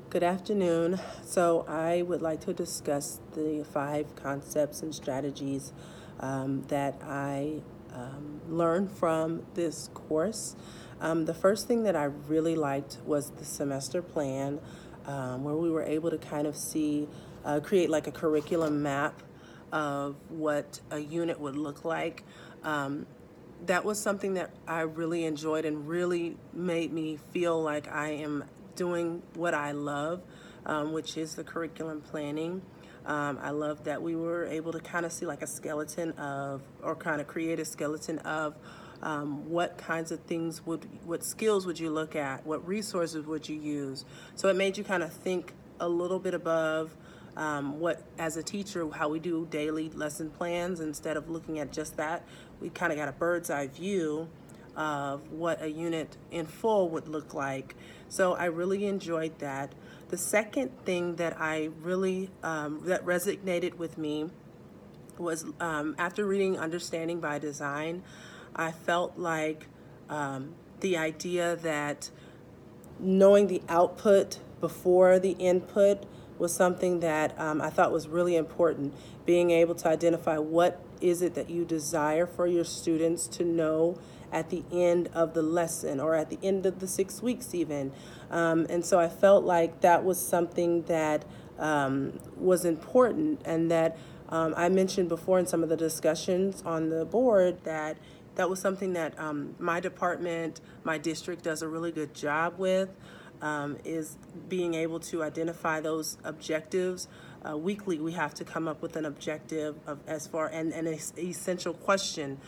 Good afternoon. So I would like to discuss the 5 concepts and strategies that I learned from this course. The first thing that I really liked was the semester plan, where we were able to kind of create like a curriculum map of what a unit would look like. That was something that I really enjoyed and really made me feel like I am doing what I love, which is the curriculum planning. I love that we were able to kind of see like a skeleton of, or kind of create a skeleton of what kinds of things what skills would you look at, what resources would you use. So it made you kind of think a little bit above what, as a teacher, how we do daily lesson plans. Instead of looking at just that, we kind of got a bird's eye view of what a unit in full would look like. So I really enjoyed that. The second thing that I really, that resonated with me was after reading Understanding by Design, I felt like the idea that knowing the output before the input was something that I thought was really important. Being able to identify what is it that you desire for your students to know at the end of the lesson or at the end of the 6 weeks even. And so I felt like that was something that was important, and that I mentioned before in some of the discussions on the board that was something that my department, my district does a really good job with, is being able to identify those objectives. Weekly, we have to come up with an objective of and an essential question,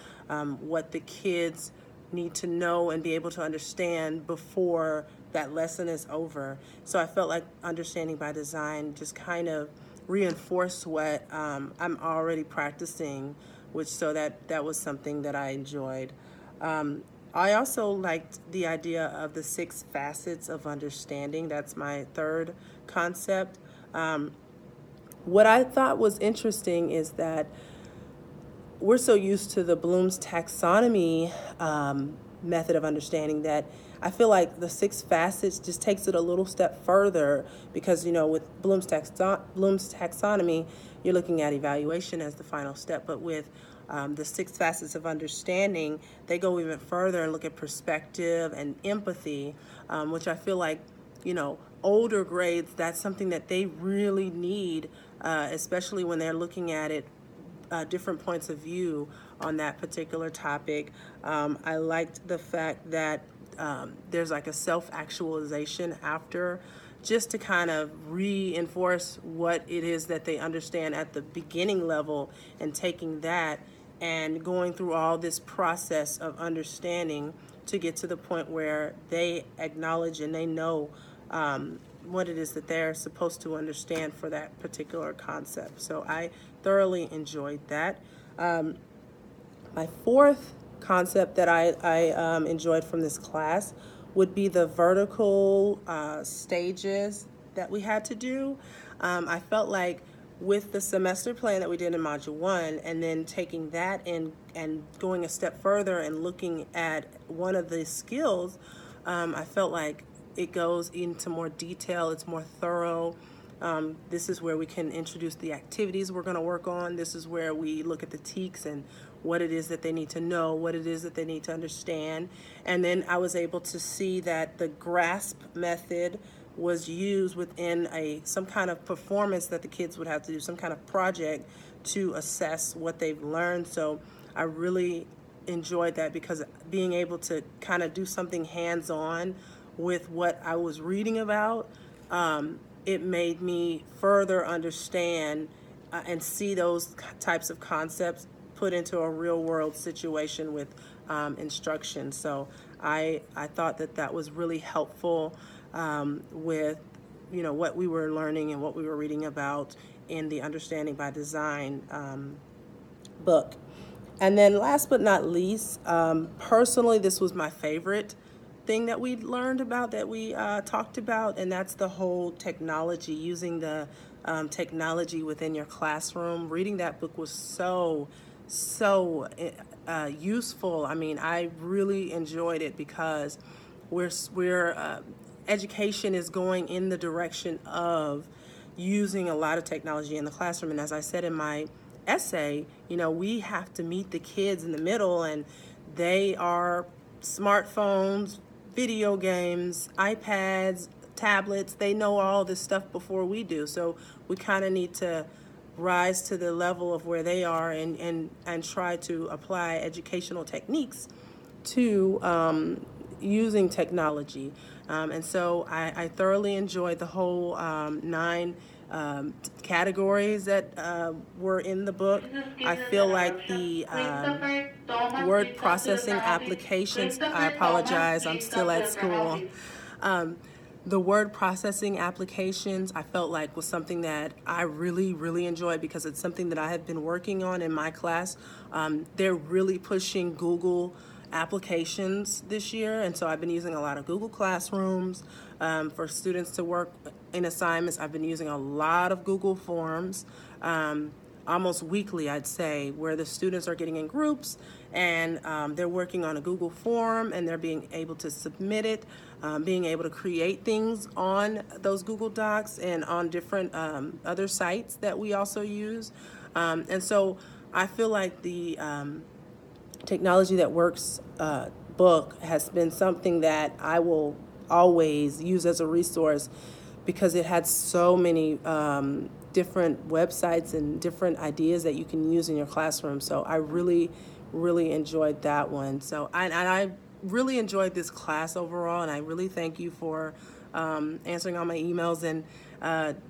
what the kids need to know and be able to understand before that lesson is over. So I felt like Understanding by Design just kind of reinforced what I'm already practicing, that was something that I enjoyed. I also liked the idea of the 6 facets of understanding. That's my third concept. What I thought was interesting is that we're so used to the Bloom's taxonomy method of understanding that I feel like the 6 facets just takes it a little step further, because with Bloom's taxonomy, you're looking at evaluation as the final step, but with the 6 facets of understanding, they go even further and look at perspective and empathy, which I feel like older grades, that's something that they really need, especially when they're looking at it different points of view on that particular topic. I liked the fact that there's like a self-actualization after, just to kind of reinforce what it is that they understand at the beginning level, and taking that and going through all this process of understanding to get to the point where they acknowledge and they know what it is that they're supposed to understand for that particular concept. So I thoroughly enjoyed that. My fourth concept that I enjoyed from this class would be the vertical stages that we had to do. I felt like with the semester plan that we did in Module 1, and then taking that and going a step further and looking at one of the skills, I felt like it goes into more detail, it's more thorough. This is where we can introduce the activities we're going to work on. This is where we look at the TEKS and what it is that they need to know, what it is that they need to understand. And then I was able to see that the GRASP method was used within some kind of performance that the kids would have to do, some kind of project to assess what they've learned. So I really enjoyed that, because being able to kind of do something hands-on with what I was reading about, it made me further understand and see those types of concepts put into a real world situation with instruction. So I thought that was really helpful with what we were learning and what we were reading about in the Understanding by Design book. And then last but not least, personally, this was my favorite thing that we learned about, that we talked about, and that's the whole technology, using the technology within your classroom. Reading that book was so useful. I mean, I really enjoyed it, because we're education is going in the direction of using a lot of technology in the classroom. And as I said in my essay, you know, we have to meet the kids in the middle, and they are smartphones, video games, iPads, tablets. They know all this stuff before we do. So we kind of need to rise to the level of where they are and try to apply educational techniques to using technology. And so I thoroughly enjoyed the whole 9 categories that were in the book. I feel like the word processing applications, I apologize, I'm still at school. The word processing applications, I felt like was something that I really, really enjoyed because it's something that I have been working on in my class. They're really pushing Google applications this year, and so I've been using a lot of Google Classrooms for students to work in assignments. I've been using a lot of Google Forms, almost weekly, I'd say, where the students are getting in groups and they're working on a Google form and they're being able to submit it, being able to create things on those Google Docs and on different other sites that we also use. And so I feel like the Technology That Works book has been something that I will always use as a resource because it had so many different websites and different ideas that you can use in your classroom. So I really, really enjoyed that one. So I really enjoyed this class overall, and I really thank you for answering all my emails and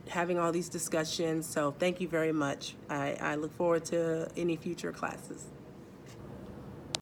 having all these discussions. So thank you very much. I look forward to any future classes.